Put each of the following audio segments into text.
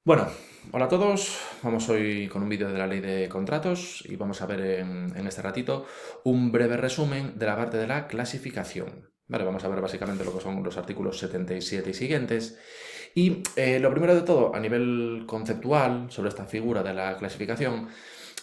Bueno, hola a todos. Vamos hoy con un vídeo de la ley de contratos y vamos a ver en este ratito un breve resumen de la parte de la clasificación. Vale, vamos a ver básicamente lo que son los artículos 77 y siguientes. Y lo primero de todo, a nivel conceptual, sobre esta figura de la clasificación,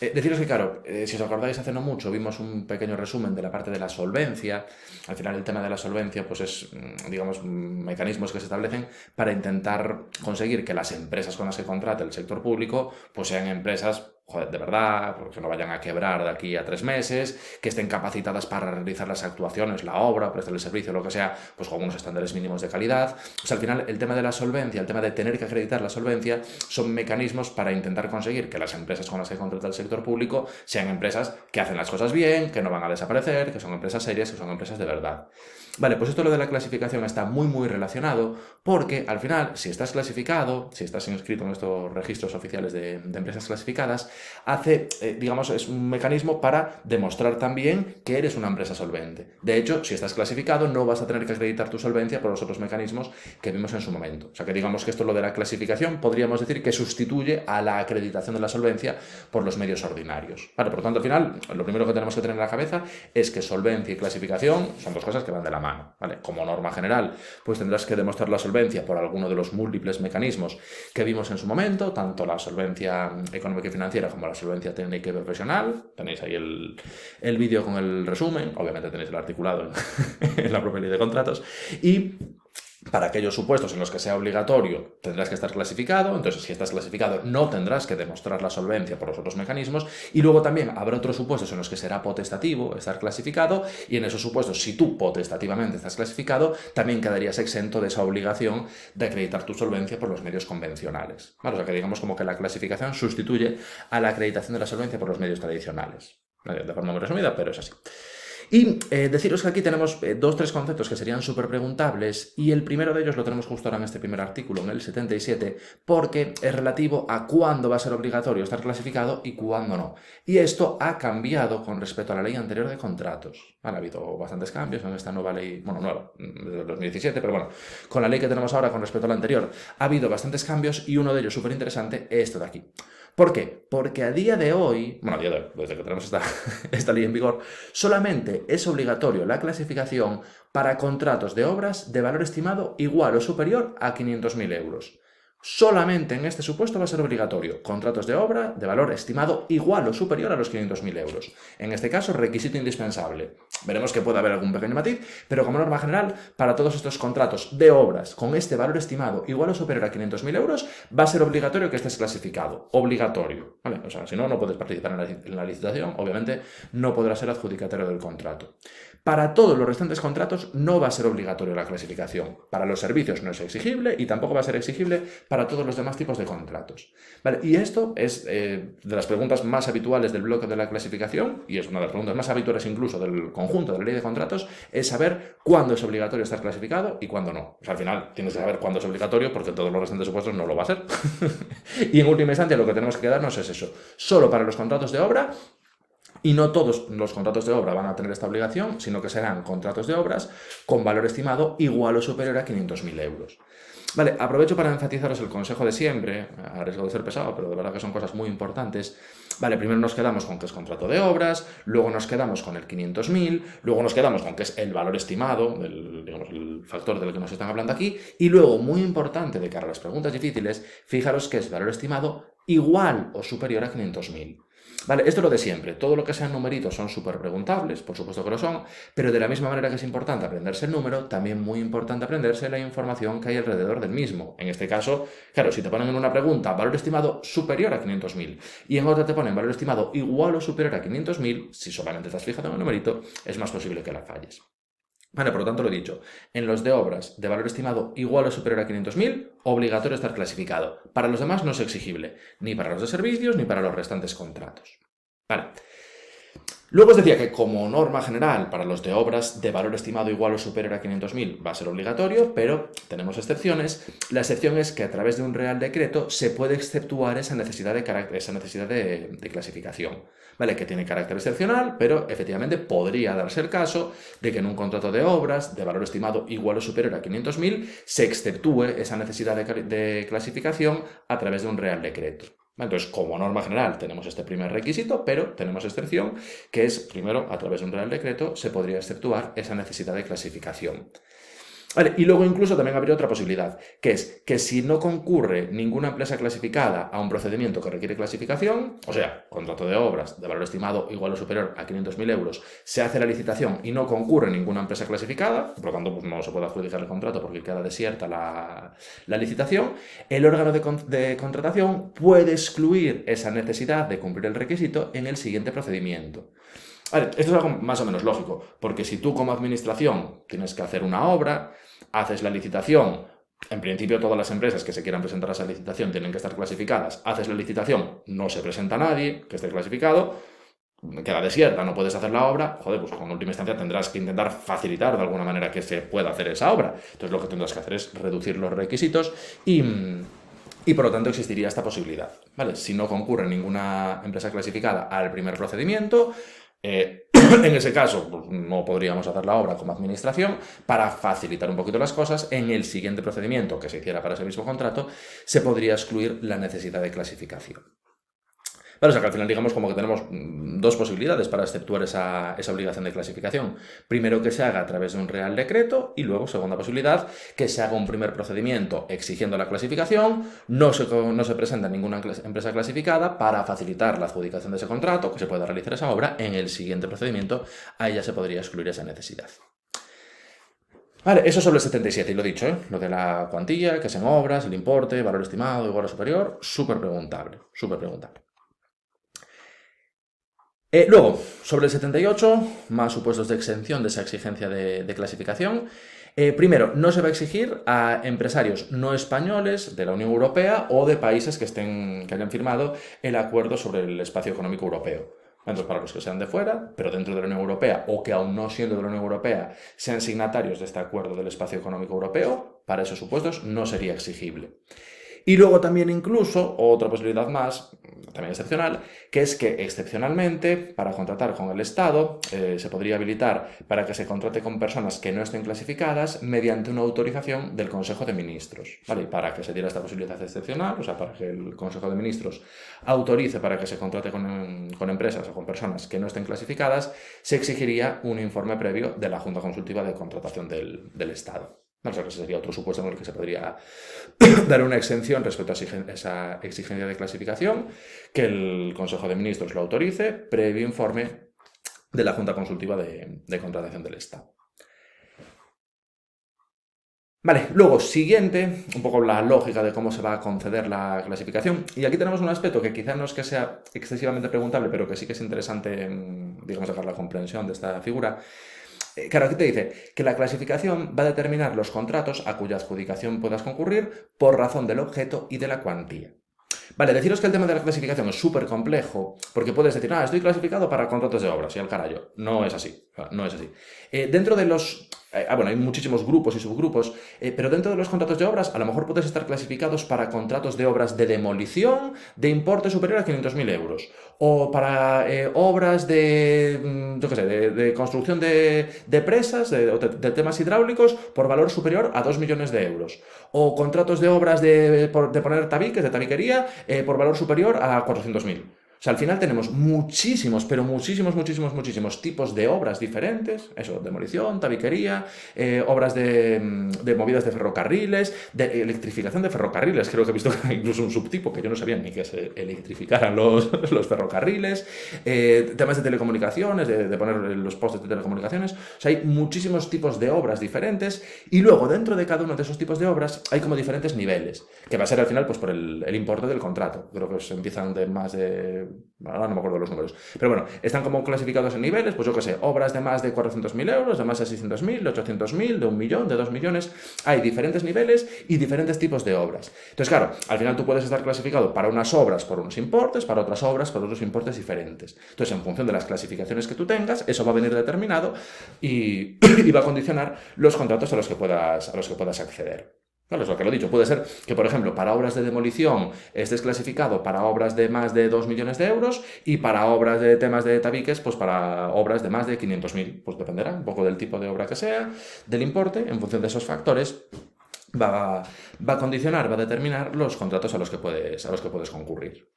deciros que, claro, si os acordáis, hace no mucho vimos un pequeño resumen de la parte de la solvencia. Al final, el tema de la solvencia, pues es, digamos, mecanismos que se establecen para intentar conseguir que las empresas con las que contrate el sector público, pues sean empresas, joder, de verdad, pues que no vayan a quebrar de aquí a 3 meses, que estén capacitadas para realizar las actuaciones, la obra, prestar el servicio, lo que sea, pues con unos estándares mínimos de calidad. O sea, al final, el tema de la solvencia, el tema de tener que acreditar la solvencia, son mecanismos para intentar conseguir que las empresas con las que contrata el sector público sean empresas que hacen las cosas bien, que no van a desaparecer, que son empresas serias, que son empresas de verdad. Vale, pues esto lo de la clasificación está muy relacionado porque al final, si estás clasificado, si estás inscrito en estos registros oficiales de empresas clasificadas, hace, digamos, es un mecanismo para demostrar también que eres una empresa solvente. De hecho, si estás clasificado, no vas a tener que acreditar tu solvencia por los otros mecanismos que vimos en su momento. O sea que digamos que esto lo de la clasificación podríamos decir que sustituye a la acreditación de la solvencia por los medios ordinarios. Vale, por lo tanto, al final, lo primero que tenemos que tener en la cabeza es que solvencia y clasificación son dos cosas que van de la mano. ¿Vale? Como norma general, pues tendrás que demostrar la solvencia por alguno de los múltiples mecanismos que vimos en su momento, tanto la solvencia económica y financiera como la solvencia técnica y profesional. Tenéis ahí el vídeo con el resumen, obviamente tenéis el articulado en la propia ley de contratos, y para aquellos supuestos en los que sea obligatorio, tendrás que estar clasificado. Entonces, si estás clasificado, no tendrás que demostrar la solvencia por los otros mecanismos. Y luego también habrá otros supuestos en los que será potestativo estar clasificado. Y en esos supuestos, si tú potestativamente estás clasificado, también quedarías exento de esa obligación de acreditar tu solvencia por los medios convencionales. ¿Vale? O sea que digamos como que la clasificación sustituye a la acreditación de la solvencia por los medios tradicionales. De forma muy resumida, pero es así. Y deciros que aquí tenemos tres conceptos que serían súper preguntables, y el primero de ellos lo tenemos justo ahora en este primer artículo, en el 77, porque es relativo a cuándo va a ser obligatorio estar clasificado y cuándo no. Y esto ha cambiado con respecto a la ley anterior de contratos. Han habido bastantes cambios en esta nueva ley, bueno, nueva, desde el 2017, pero bueno, con la ley que tenemos ahora con respecto a la anterior, ha habido bastantes cambios y uno de ellos súper interesante es esto de aquí. ¿Por qué? Porque a día de hoy, bueno, a día de hoy, desde que tenemos esta ley en vigor, solamente es obligatorio la clasificación para contratos de obras de valor estimado igual o superior a 500.000 euros. Solamente en este supuesto va a ser obligatorio contratos de obra de valor estimado igual o superior a los 500.000 euros. En este caso, requisito indispensable. Veremos que puede haber algún pequeño matiz, pero como norma general, para todos estos contratos de obras con este valor estimado igual o superior a 500.000 euros, va a ser obligatorio que estés clasificado. Obligatorio. ¿Vale? O sea, si no, no puedes participar en la licitación. Obviamente, no podrás ser adjudicatario del contrato. Para todos los restantes contratos no va a ser obligatorio la clasificación. Para los servicios no es exigible y tampoco va a ser exigible para todos los demás tipos de contratos. ¿Vale? Y esto es de las preguntas más habituales del bloque de la clasificación, y es una de las preguntas más habituales incluso del conjunto de la ley de contratos, es saber cuándo es obligatorio estar clasificado y cuándo no. O sea, al final tienes que saber cuándo es obligatorio porque en todos los restantes supuestos no lo va a ser. Y en última instancia lo que tenemos que quedarnos es eso. Solo para los contratos de obra. Y no todos los contratos de obra van a tener esta obligación, sino que serán contratos de obras con valor estimado igual o superior a 500.000 euros. Vale, aprovecho para enfatizaros el consejo de siempre, a riesgo de ser pesado, pero de verdad que son cosas muy importantes. Vale, primero nos quedamos con que es contrato de obras, luego nos quedamos con el 500.000, luego nos quedamos con que es el valor estimado, digamos, el factor del que nos están hablando aquí, y luego, muy importante de cara a las preguntas difíciles, fijaros que es valor estimado igual o superior a 500.000. Vale, esto es lo de siempre. Todo lo que sean numeritos son súper preguntables, por supuesto que lo son, pero de la misma manera que es importante aprenderse el número, también muy importante aprenderse la información que hay alrededor del mismo. En este caso, claro, si te ponen en una pregunta valor estimado superior a 500.000 y en otra te ponen valor estimado igual o superior a 500.000, si solamente estás fijado en el numerito, es más posible que la falles. Vale, por lo tanto lo he dicho, en los de obras de valor estimado igual o superior a 500.000, obligatorio estar clasificado. Para los demás no es exigible, ni para los de servicios ni para los restantes contratos. Vale. Luego os decía que como norma general para los de obras de valor estimado igual o superior a 500.000 va a ser obligatorio, pero tenemos excepciones. La excepción es que a través de un Real Decreto se puede exceptuar esa necesidad de clasificación, ¿vale? Que tiene carácter excepcional, pero efectivamente podría darse el caso de que en un contrato de obras de valor estimado igual o superior a 500.000 se exceptúe esa necesidad de clasificación a través de un Real Decreto. Entonces, como norma general, tenemos este primer requisito, pero tenemos excepción, que es, primero, a través de un Real Decreto, se podría exceptuar esa necesidad de clasificación. Vale, y luego incluso también habría otra posibilidad, que es que si no concurre ninguna empresa clasificada a un procedimiento que requiere clasificación, o sea, contrato de obras de valor estimado igual o superior a 500.000 euros, se hace la licitación y no concurre ninguna empresa clasificada, por lo tanto pues no se puede adjudicar el contrato porque queda desierta la licitación, el órgano de contratación puede excluir esa necesidad de cumplir el requisito en el siguiente procedimiento. Vale, esto es algo más o menos lógico, porque si tú como administración tienes que hacer una obra, haces la licitación, en principio todas las empresas que se quieran presentar a esa licitación tienen que estar clasificadas, haces la licitación, no se presenta nadie que esté clasificado, queda desierta, no puedes hacer la obra, joder, pues en última instancia tendrás que intentar facilitar de alguna manera que se pueda hacer esa obra. Entonces lo que tendrás que hacer es reducir los requisitos y por lo tanto existiría esta posibilidad, ¿vale? Si no concurre ninguna empresa clasificada al primer procedimiento, en ese caso, pues, no podríamos hacer la obra como administración. Para facilitar un poquito las cosas, en el siguiente procedimiento que se hiciera para ese mismo contrato, se podría excluir la necesidad de clasificación. Vale, o sea que al final digamos como que tenemos dos posibilidades para exceptuar esa obligación de clasificación. Primero que se haga a través de un Real Decreto y luego, segunda posibilidad, que se haga un primer procedimiento exigiendo la clasificación, no se presenta ninguna empresa clasificada para facilitar la adjudicación de ese contrato, que se pueda realizar esa obra, en el siguiente procedimiento ahí ya se podría excluir esa necesidad. Vale, eso sobre el 77, y lo he dicho, ¿eh? Lo de la cuantía, que es en obras, el importe, valor estimado, igual o superior, súper preguntable, súper preguntable. Luego, sobre el 78, más supuestos de exención de esa exigencia de clasificación. Primero, no se va a exigir a empresarios no españoles de la Unión Europea o de países que hayan firmado el acuerdo sobre el espacio económico europeo. Entonces, para los que sean de fuera, pero dentro de la Unión Europea, o que aún no siendo de la Unión Europea sean signatarios de este acuerdo del espacio económico europeo, para esos supuestos no sería exigible. Y luego también incluso, otra posibilidad más, también excepcional, que es que excepcionalmente para contratar con el Estado se podría habilitar para que se contrate con personas que no estén clasificadas mediante una autorización del Consejo de Ministros, ¿vale? Y para que se diera esta posibilidad excepcional, o sea, para que el Consejo de Ministros autorice para que se contrate con empresas o con personas que no estén clasificadas, se exigiría un informe previo de la Junta Consultiva de Contratación del Estado. O sea, que ese sería otro supuesto en el que se podría dar una exención respecto a esa exigencia de clasificación, que el Consejo de Ministros lo autorice, previo informe de la Junta Consultiva de Contratación del Estado. Vale, luego, siguiente, un poco la lógica de cómo se va a conceder la clasificación. Y aquí tenemos un aspecto que quizá no es que sea excesivamente preguntable, pero que sí que es interesante, digamos, sacar la comprensión de esta figura. Claro, aquí te dice que la clasificación va a determinar los contratos a cuya adjudicación puedas concurrir por razón del objeto y de la cuantía. Vale, deciros que el tema de la clasificación es súper complejo, porque puedes decir, estoy clasificado para contratos de obras, y al carajo. No es así, no es así. Dentro de los... bueno, hay muchísimos grupos y subgrupos, pero dentro de los contratos de obras a lo mejor puedes estar clasificados para contratos de obras de demolición de importe superior a 500.000 euros, o para obras yo qué sé, de construcción de presas, de temas hidráulicos por valor superior a 2 millones de euros, o contratos de obras de poner tabiques, de tabiquería, por valor superior a 400.000. O sea, al final tenemos muchísimos, pero muchísimos tipos de obras diferentes. Eso, demolición, tabiquería, obras de movidas de ferrocarriles, de electrificación de ferrocarriles. Creo que he visto incluso un subtipo que yo no sabía ni que se electrificaran los ferrocarriles. Temas de telecomunicaciones, de poner los postes de telecomunicaciones. O sea, hay muchísimos tipos de obras diferentes. Y luego, dentro de cada uno de esos tipos de obras, hay como diferentes niveles. Que va a ser al final pues por el importe del contrato. Creo que empiezan de más de ahora no me acuerdo los números, pero bueno, están como clasificados en niveles, pues yo qué sé, obras de más de 400.000 euros, de más de 600.000, de 800.000, de 1.000.000, de 2 millones, hay diferentes niveles y diferentes tipos de obras. Entonces, claro, al final tú puedes estar clasificado para unas obras por unos importes, para otras obras por otros importes diferentes. Entonces, en función de las clasificaciones que tú tengas, eso va a venir determinado y, y va a condicionar los contratos a los que puedas acceder. Claro, es lo que lo he dicho. Puede ser que, por ejemplo, para obras de demolición estés clasificado para obras de más de 2 millones de euros y para obras de temas de tabiques, pues para obras de más de 500.000. Pues dependerá un poco del tipo de obra que sea, del importe, en función de esos factores. Va a condicionar, va a determinar los contratos a los que puedes concurrir.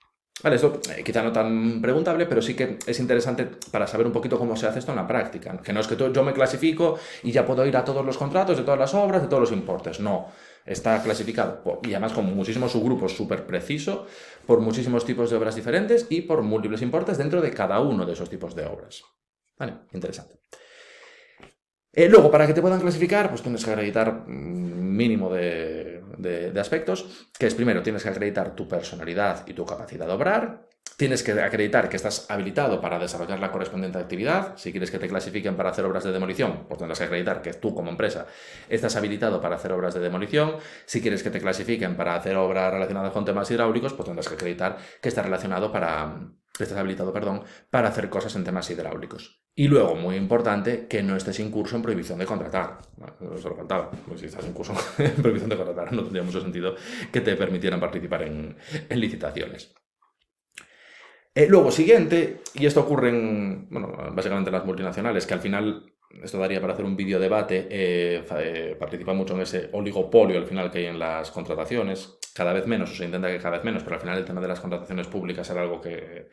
Vale, esto quizá no tan preguntable, pero sí que es interesante para saber un poquito cómo se hace esto en la práctica. Que no es que yo me clasifico y ya puedo ir a todos los contratos de todas las obras, de todos los importes. No, está clasificado y además con muchísimos subgrupos súper preciso, por muchísimos tipos de obras diferentes y por múltiples importes dentro de cada uno de esos tipos de obras. Vale, interesante. Luego, para que te puedan clasificar, pues tienes que acreditar un mínimo de aspectos, que es primero, tienes que acreditar tu personalidad y tu capacidad de obrar, tienes que acreditar que estás habilitado para desarrollar la correspondiente actividad. Si quieres que te clasifiquen para hacer obras de demolición, pues tendrás que acreditar que tú como empresa estás habilitado para hacer obras de demolición. Si quieres que te clasifiquen para hacer obras relacionadas con temas hidráulicos, pues tendrás que acreditar que estás habilitado, para hacer cosas en temas hidráulicos. Y luego, muy importante, que no estés incurso en prohibición de contratar. Bueno, eso lo faltaba. Pues si estás incurso en prohibición de contratar, no tendría mucho sentido que te permitieran participar en licitaciones. Luego, siguiente, y esto ocurre básicamente en las multinacionales, que al final, esto daría para hacer un vídeo debate, participa mucho en ese oligopolio al final que hay en las contrataciones, cada vez menos, o se intenta que cada vez menos, pero al final el tema de las contrataciones públicas era algo que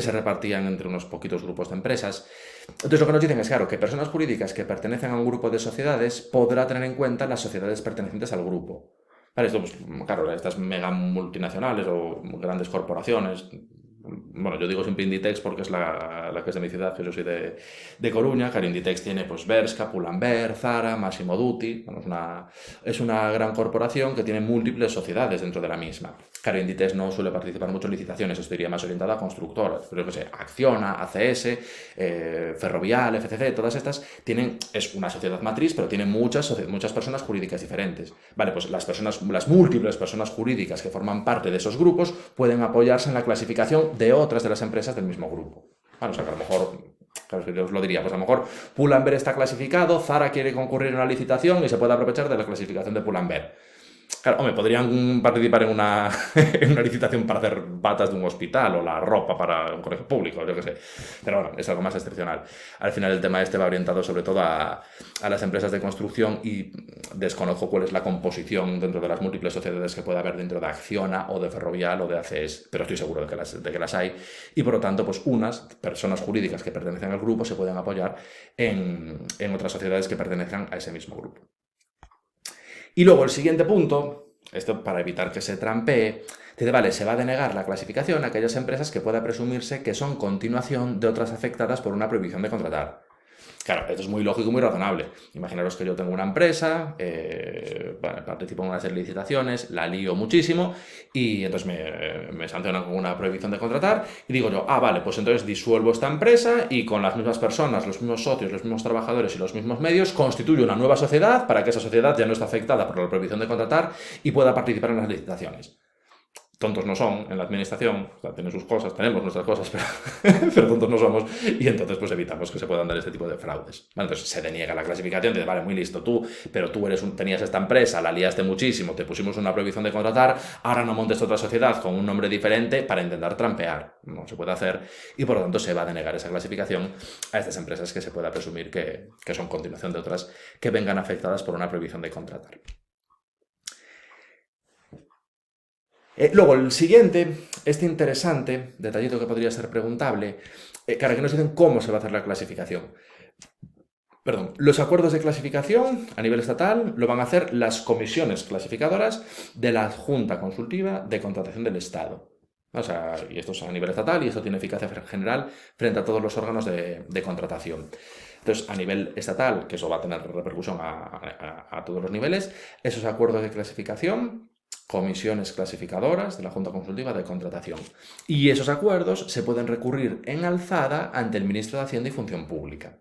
se repartían entre unos poquitos grupos de empresas. Entonces lo que nos dicen es, claro, que personas jurídicas que pertenecen a un grupo de sociedades podrá tener en cuenta las sociedades pertenecientes al grupo. Vale, esto, pues, claro, estas mega multinacionales o grandes corporaciones. Bueno, yo digo siempre Inditex porque es la que es de mi ciudad, que yo soy de Coruña. Claro, Inditex tiene pues Bershka, Pull&Bear, Zara, Massimo Dutti. Bueno, es una gran corporación que tiene múltiples sociedades dentro de la misma. Claro, Inditex no suele participar mucho en licitaciones, esto iría más orientada a constructoras. Pero yo que sé, Acciona, ACS, Ferrovial, FCC, todas estas es una sociedad matriz, pero tienen muchas personas jurídicas diferentes. Vale, pues las múltiples personas jurídicas que forman parte de esos grupos pueden apoyarse en la clasificación de otras de las empresas del mismo grupo. Bueno, o sea que a lo mejor, claro, yo os lo diría, pues a lo mejor Pull&Bear está clasificado, Zara quiere concurrir en una licitación y se puede aprovechar de la clasificación de Pull&Bear. Claro, hombre, podrían participar en una licitación para hacer batas de un hospital o la ropa para un colegio público, yo qué sé. Pero bueno, es algo más excepcional. Al final el tema este va orientado sobre todo a las empresas de construcción y desconozco cuál es la composición dentro de las múltiples sociedades que puede haber dentro de Acciona o de Ferrovial o de ACS, pero estoy seguro de que las hay. Y por lo tanto, pues unas personas jurídicas que pertenecen al grupo se pueden apoyar en otras sociedades que pertenezcan a ese mismo grupo. Y luego el siguiente punto, esto para evitar que se trampee, dice, vale, se va a denegar la clasificación a aquellas empresas que pueda presumirse que son continuación de otras afectadas por una prohibición de contratar. Claro, esto es muy lógico y muy razonable. Imaginaros que yo tengo una empresa, participo en unas licitaciones, la lío muchísimo y entonces me sancionan con una prohibición de contratar y digo yo, vale, pues entonces disuelvo esta empresa y con las mismas personas, los mismos socios, los mismos trabajadores y los mismos medios constituyo una nueva sociedad para que esa sociedad ya no esté afectada por la prohibición de contratar y pueda participar en las licitaciones. Tontos no son en la administración, o sea, tienen sus cosas, tenemos nuestras cosas, pero tontos no somos, y entonces pues evitamos que se puedan dar este tipo de fraudes. Bueno, entonces se deniega la clasificación, dice, vale, muy listo, pero tú tenías esta empresa, la liaste muchísimo, te pusimos una prohibición de contratar, ahora no montes otra sociedad con un nombre diferente para intentar trampear. No se puede hacer, y por lo tanto se va a denegar esa clasificación a estas empresas que se pueda presumir que son continuación de otras que vengan afectadas por una prohibición de contratar. Luego, el siguiente, este interesante detallito que podría ser preguntable, claro, que nos dicen cómo se va a hacer la clasificación. Perdón, los acuerdos de clasificación a nivel estatal lo van a hacer las comisiones clasificadoras de la Junta Consultiva de Contratación del Estado. O sea, y esto es a nivel estatal y esto tiene eficacia general frente a todos los órganos de contratación. Entonces, a nivel estatal, que eso va a tener repercusión a todos los niveles, esos acuerdos de clasificación comisiones clasificadoras de la Junta Consultiva de Contratación. Y esos acuerdos se pueden recurrir en alzada ante el Ministro de Hacienda y Función Pública.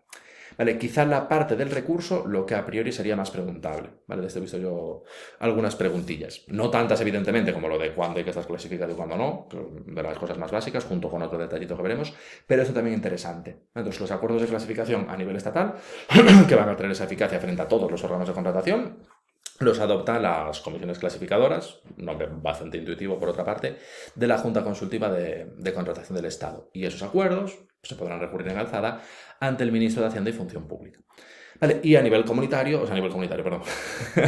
Vale, quizá la parte del recurso lo que a priori sería más preguntable. Vale, de esto he visto yo algunas preguntillas. No tantas, evidentemente, como lo de cuándo hay que estar clasificado y cuándo no, de las cosas más básicas, junto con otro detallito que veremos, pero eso también interesante. Entonces, los acuerdos de clasificación a nivel estatal, que van a tener esa eficacia frente a todos los órganos de contratación, los adoptan las comisiones clasificadoras, un nombre bastante intuitivo por otra parte, de la Junta Consultiva de Contratación del Estado. Y esos acuerdos se podrán recurrir en alzada ante el Ministro de Hacienda y Función Pública. Vale, y a nivel comunitario, a nivel comunitario, perdón,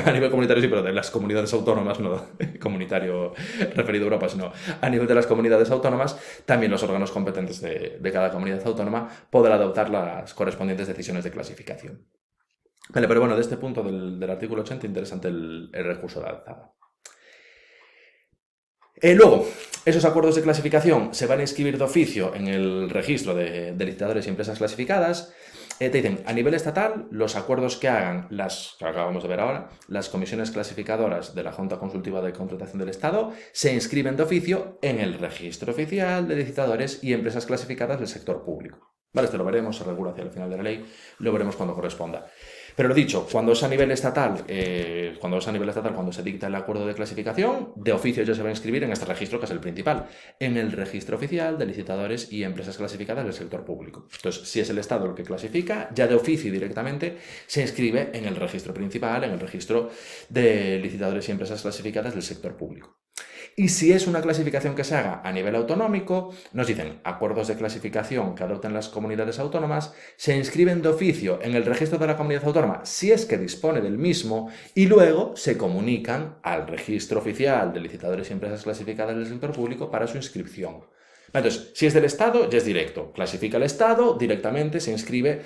a nivel comunitario sí, pero de las comunidades autónomas, no comunitario referido a Europa, sino a nivel de las comunidades autónomas, también los órganos competentes de cada comunidad autónoma podrán adoptar las correspondientes decisiones de clasificación. Vale, pero bueno, de este punto del artículo 80, interesante el recurso de alzada. Luego, esos acuerdos de clasificación se van a inscribir de oficio en el registro de licitadores y empresas clasificadas. Te dicen, a nivel estatal, los acuerdos que hagan que acabamos de ver ahora, las comisiones clasificadoras de la Junta Consultiva de Contratación del Estado, se inscriben de oficio en el registro oficial de licitadores y empresas clasificadas del sector público. Vale, esto lo veremos, se regula hacia el final de la ley, lo veremos cuando corresponda. Pero lo dicho, cuando es a nivel estatal, cuando se dicta el acuerdo de clasificación, de oficio ya se va a inscribir en este registro, que es el principal, en el registro oficial de licitadores y empresas clasificadas del sector público. Entonces, si es el Estado el que clasifica, ya de oficio directamente se inscribe en el registro principal, en el registro de licitadores y empresas clasificadas del sector público. Y si es una clasificación que se haga a nivel autonómico, nos dicen acuerdos de clasificación que adopten las comunidades autónomas, se inscriben de oficio en el registro de la comunidad autónoma si es que dispone del mismo y luego se comunican al registro oficial de licitadores y empresas clasificadas del sector público para su inscripción. Entonces, si es del Estado, ya es directo. Clasifica el Estado, directamente se inscribe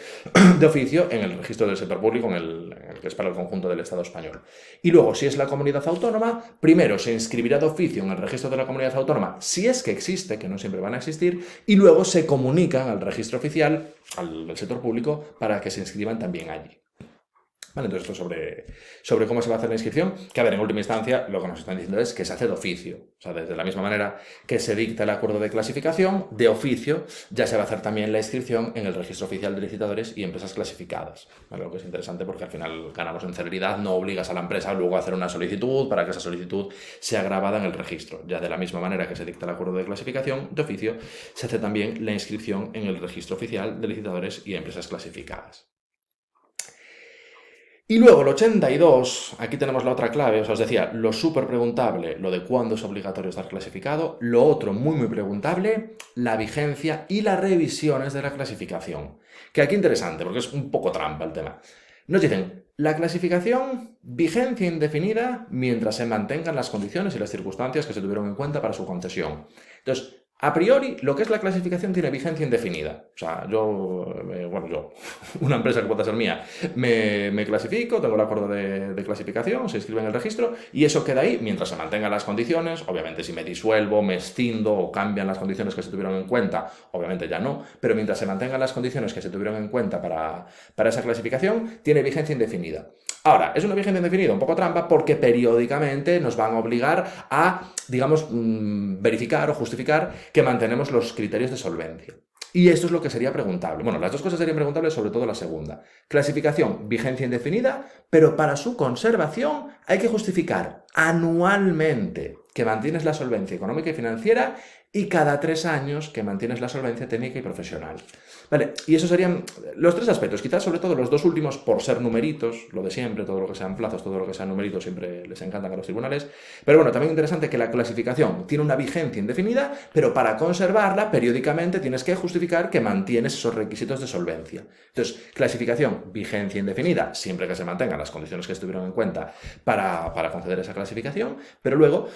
de oficio en el registro del sector público, en el que es para el conjunto del Estado español. Y luego, si es la comunidad autónoma, primero se inscribirá de oficio en el registro de la comunidad autónoma, si es que existe, que no siempre van a existir, y luego se comunican al registro oficial, al sector público, para que se inscriban también allí. Vale, entonces esto sobre cómo se va a hacer la inscripción, que a ver, en última instancia lo que nos están diciendo es que se hace de oficio, o sea, desde la misma manera que se dicta el acuerdo de clasificación, de oficio ya se va a hacer también la inscripción en el registro oficial de licitadores y empresas clasificadas, ¿vale? Lo que es interesante porque al final ganamos en celeridad, no obligas a la empresa luego a hacer una solicitud para que esa solicitud sea grabada en el registro, ya de la misma manera que se dicta el acuerdo de clasificación, de oficio se hace también la inscripción en el registro oficial de licitadores y empresas clasificadas. Y luego el 82, aquí tenemos la otra clave, os decía, lo súper preguntable, lo de cuándo es obligatorio estar clasificado, lo otro muy preguntable, la vigencia y las revisiones de la clasificación. Que aquí interesante, porque es un poco trampa el tema. Nos dicen, la clasificación, vigencia indefinida mientras se mantengan las condiciones y las circunstancias que se tuvieron en cuenta para su concesión. Entonces, a priori, lo que es la clasificación tiene vigencia indefinida. O sea, una empresa que pueda ser mía, me clasifico, tengo el acuerdo de clasificación, se inscribe en el registro y eso queda ahí mientras se mantengan las condiciones. Obviamente, si me disuelvo, me escindo o cambian las condiciones que se tuvieron en cuenta, obviamente ya no, pero mientras se mantengan las condiciones que se tuvieron en cuenta para esa clasificación, tiene vigencia indefinida. Ahora, es una vigencia indefinida un poco trampa porque periódicamente nos van a obligar a, digamos, verificar o justificar que mantenemos los criterios de solvencia. Y esto es lo que sería preguntable. Bueno, las dos cosas serían preguntables, sobre todo la segunda. Clasificación, vigencia indefinida, pero para su conservación hay que justificar anualmente que mantienes la solvencia económica y financiera y cada 3 años que mantienes la solvencia técnica y profesional. Vale, y esos serían los 3 aspectos, quizás sobre todo los 2 últimos por ser numeritos, lo de siempre, todo lo que sean plazos, todo lo que sean numeritos siempre les encantan a los tribunales, pero bueno, también interesante que la clasificación tiene una vigencia indefinida, pero para conservarla periódicamente tienes que justificar que mantienes esos requisitos de solvencia. Entonces, clasificación, vigencia indefinida, siempre que se mantengan las condiciones que estuvieron en cuenta para conceder esa clasificación, pero luego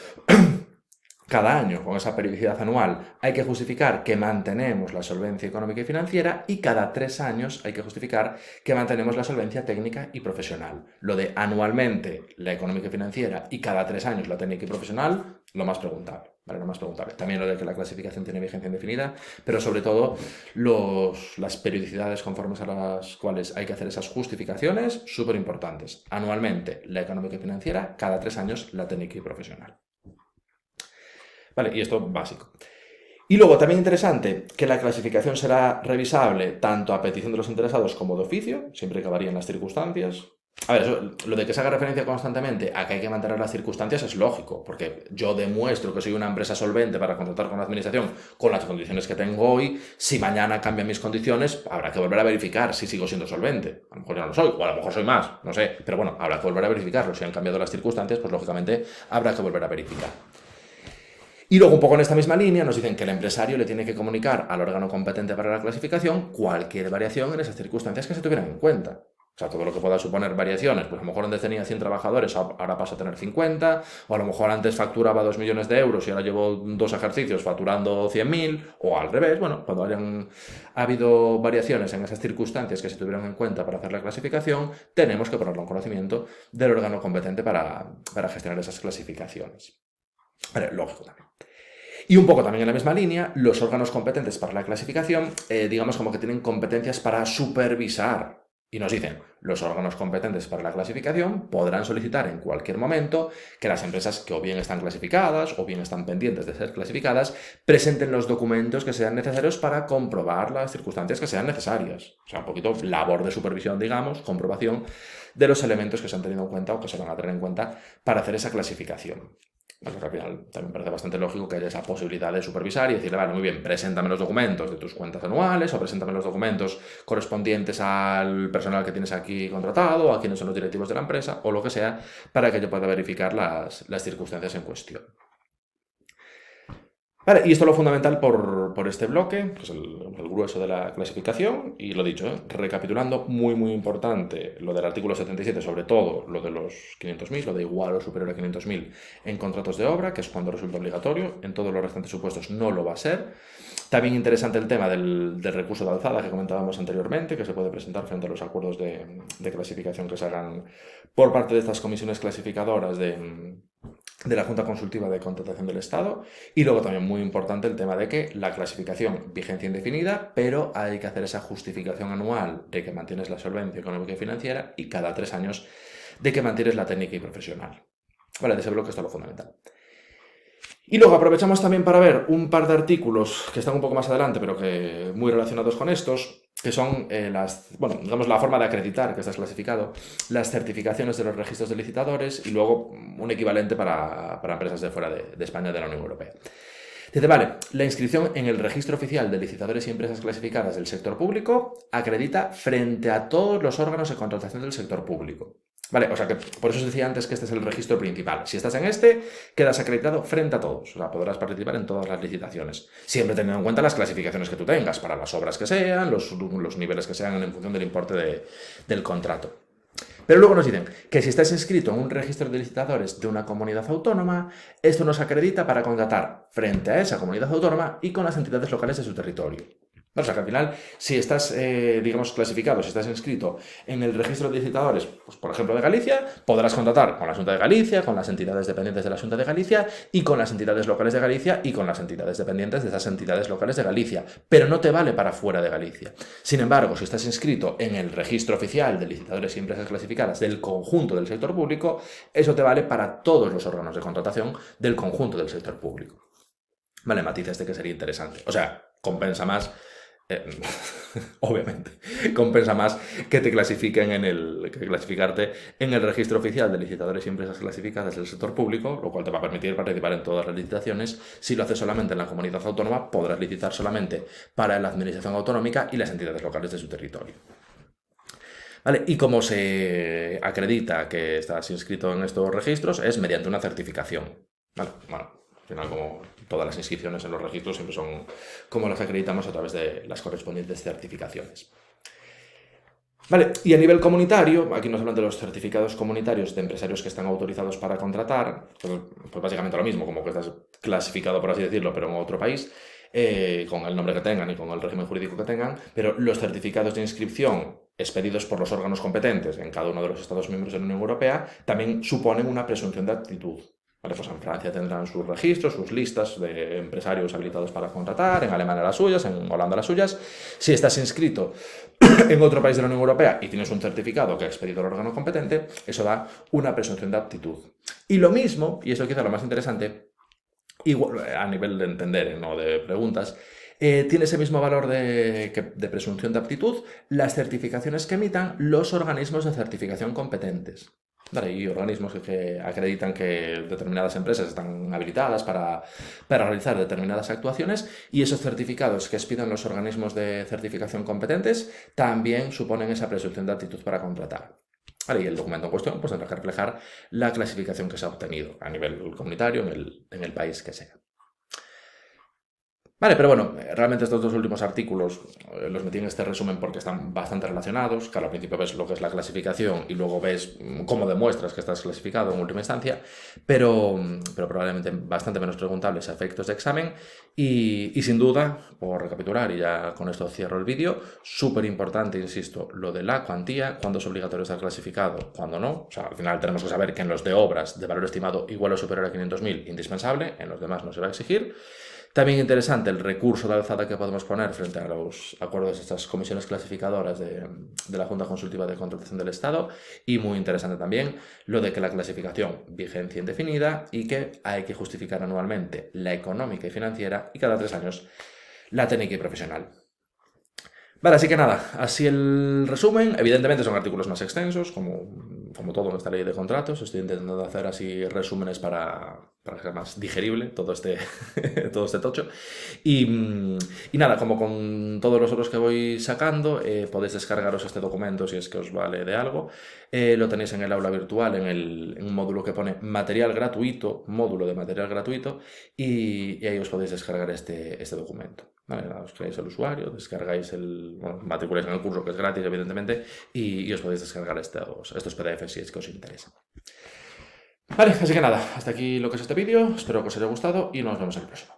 cada año, con esa periodicidad anual, hay que justificar que mantenemos la solvencia económica y financiera y cada 3 años hay que justificar que mantenemos la solvencia técnica y profesional. Lo de anualmente la económica y financiera y cada 3 años la técnica y profesional, lo más preguntable. ¿Vale? Lo más preguntable. También lo de que la clasificación tiene vigencia indefinida, pero sobre todo las periodicidades conformes a las cuales hay que hacer esas justificaciones, súper importantes. Anualmente la económica y financiera, cada 3 años la técnica y profesional. Vale, y esto básico. Y luego, también interesante, que la clasificación será revisable tanto a petición de los interesados como de oficio, siempre que varíen las circunstancias. A ver, lo de que se haga referencia constantemente a que hay que mantener las circunstancias es lógico, porque yo demuestro que soy una empresa solvente para contratar con la administración con las condiciones que tengo hoy. Si mañana cambian mis condiciones, habrá que volver a verificar si sigo siendo solvente. A lo mejor ya no lo soy, o a lo mejor soy más, no sé. Pero bueno, habrá que volver a verificarlo. Si han cambiado las circunstancias, pues lógicamente habrá que volver a verificar. Y luego, un poco en esta misma línea, nos dicen que el empresario le tiene que comunicar al órgano competente para la clasificación cualquier variación en esas circunstancias que se tuvieran en cuenta. O sea, todo lo que pueda suponer variaciones, pues a lo mejor antes tenía 100 trabajadores, ahora pasa a tener 50, o a lo mejor antes facturaba 2 millones de euros y ahora llevo 2 ejercicios facturando 100.000, o al revés. Bueno, cuando hayan habido variaciones en esas circunstancias que se tuvieron en cuenta para hacer la clasificación, tenemos que ponerlo en conocimiento del órgano competente para gestionar esas clasificaciones. Vale, lógico también. Y un poco también en la misma línea, los órganos competentes para la clasificación, digamos como que tienen competencias para supervisar. Y nos dicen, los órganos competentes para la clasificación podrán solicitar en cualquier momento que las empresas que o bien están clasificadas o bien están pendientes de ser clasificadas presenten los documentos que sean necesarios para comprobar las circunstancias que sean necesarias. O sea, un poquito labor de supervisión, digamos, comprobación de los elementos que se han tenido en cuenta o que se van a tener en cuenta para hacer esa clasificación. Bueno, al final también parece bastante lógico que haya esa posibilidad de supervisar y decirle, vale, muy bien, preséntame los documentos de tus cuentas anuales o preséntame los documentos correspondientes al personal que tienes aquí contratado, a quienes son los directivos de la empresa o lo que sea, para que yo pueda verificar las circunstancias en cuestión. Vale, y esto es lo fundamental por este bloque, que es el grueso de la clasificación, y lo dicho, recapitulando, muy muy importante lo del artículo 77, sobre todo lo de los 500.000, lo de igual o superior a 500.000 en contratos de obra, que es cuando resulta obligatorio, en todos los restantes supuestos no lo va a ser. También interesante el tema del recurso de alzada que comentábamos anteriormente, que se puede presentar frente a los acuerdos de clasificación que se hagan por parte de estas comisiones clasificadoras de la Junta Consultiva de Contratación del Estado. Y luego también muy importante el tema de que la clasificación, vigencia indefinida, pero hay que hacer esa justificación anual de que mantienes la solvencia económica y financiera y cada 3 años de que mantienes la técnica y profesional. Vale, de ese bloque esto es lo fundamental. Y luego aprovechamos también para ver un par de artículos que están un poco más adelante, pero que muy relacionados con estos, que son la forma de acreditar que estás clasificado, las certificaciones de los registros de licitadores y luego un equivalente para empresas de fuera de España, de la Unión Europea. Dice, vale, la inscripción en el registro oficial de licitadores y empresas clasificadas del sector público acredita frente a todos los órganos de contratación del sector público. Vale, o sea que por eso os decía antes que este es el registro principal. Si estás en este, quedas acreditado frente a todos. O sea, podrás participar en todas las licitaciones. Siempre teniendo en cuenta las clasificaciones que tú tengas, para las obras que sean, los niveles que sean en función del importe del contrato. Pero luego nos dicen que si estás inscrito en un registro de licitadores de una comunidad autónoma, esto nos acredita para contratar frente a esa comunidad autónoma y con las entidades locales de su territorio. O sea que al final, si estás, clasificado, si estás inscrito en el registro de licitadores, pues, por ejemplo, de Galicia, podrás contratar con la Xunta de Galicia, con las entidades dependientes de la Xunta de Galicia y con las entidades locales de Galicia y con las entidades dependientes de esas entidades locales de Galicia. Pero no te vale para fuera de Galicia. Sin embargo, si estás inscrito en el registro oficial de licitadores y empresas clasificadas del conjunto del sector público, eso te vale para todos los órganos de contratación del conjunto del sector público. Vale, matices de que sería interesante. O sea, compensa más... obviamente, compensa más que te clasifiquen que clasificarte en el registro oficial de licitadores y empresas clasificadas del sector público, lo cual te va a permitir participar en todas las licitaciones. Si lo haces solamente en la comunidad autónoma, podrás licitar solamente para la administración autonómica y las entidades locales de su territorio. ¿Vale? Y cómo se acredita que estás inscrito en estos registros es mediante una certificación. ¿Vale? Bueno, al final, como todas las inscripciones en los registros siempre son como las acreditamos a través de las correspondientes certificaciones. Vale, y a nivel comunitario, aquí nos hablan de los certificados comunitarios de empresarios que están autorizados para contratar, pues básicamente lo mismo, como que estás clasificado, por así decirlo, pero en otro país, con el nombre que tengan y con el régimen jurídico que tengan, pero los certificados de inscripción expedidos por los órganos competentes en cada uno de los Estados miembros de la Unión Europea también suponen una presunción de aptitud. Vale, pues en Francia tendrán sus registros, sus listas de empresarios habilitados para contratar, en Alemania las suyas, en Holanda las suyas. Si estás inscrito en otro país de la Unión Europea y tienes un certificado que ha expedido el órgano competente, eso da una presunción de aptitud. Y lo mismo, y eso quizá lo más interesante, igual, a nivel de entender, no de preguntas, tiene ese mismo valor de presunción de aptitud las certificaciones que emitan los organismos de certificación competentes. Vale, y organismos que acreditan que determinadas empresas están habilitadas para realizar determinadas actuaciones, y esos certificados que expidan los organismos de certificación competentes también suponen esa presunción de aptitud para contratar. Vale, y el documento en cuestión pues, tendrá que reflejar la clasificación que se ha obtenido a nivel comunitario en el país que sea. Vale, pero bueno, realmente estos dos últimos artículos los metí en este resumen porque están bastante relacionados. Claro, al principio ves lo que es la clasificación y luego ves cómo demuestras que estás clasificado en última instancia, pero probablemente bastante menos preguntables a efectos de examen. Y sin duda, por recapitular, y ya con esto cierro el vídeo, súper importante, insisto, lo de la cuantía, cuándo es obligatorio estar clasificado, cuándo no. O sea, al final tenemos que saber que en los de obras de valor estimado igual o superior a 500.000, indispensable, en los demás no se va a exigir. También interesante el recurso de alzada que podemos poner frente a los acuerdos de estas comisiones clasificadoras de la Junta Consultiva de Contratación del Estado, y muy interesante también lo de que la clasificación vigencia indefinida y que hay que justificar anualmente la económica y financiera y cada 3 años la técnica y profesional. Vale, así que nada, así el resumen. Evidentemente son artículos más extensos, como todo en esta ley de contratos. Estoy intentando hacer así resúmenes para que sea más digerible todo todo este tocho. Y nada, como con todos los otros que voy sacando, podéis descargaros este documento si es que os vale de algo. Lo tenéis en el aula virtual, en un módulo que pone material gratuito, módulo de material gratuito, y ahí os podéis descargar este documento. Vale, os creáis el usuario, descargáis matriculáis en el curso, que es gratis, evidentemente, y os podéis descargar estos PDFs si es que os interesa. Vale, así que nada, hasta aquí lo que es este vídeo. Espero que os haya gustado y nos vemos en el próximo.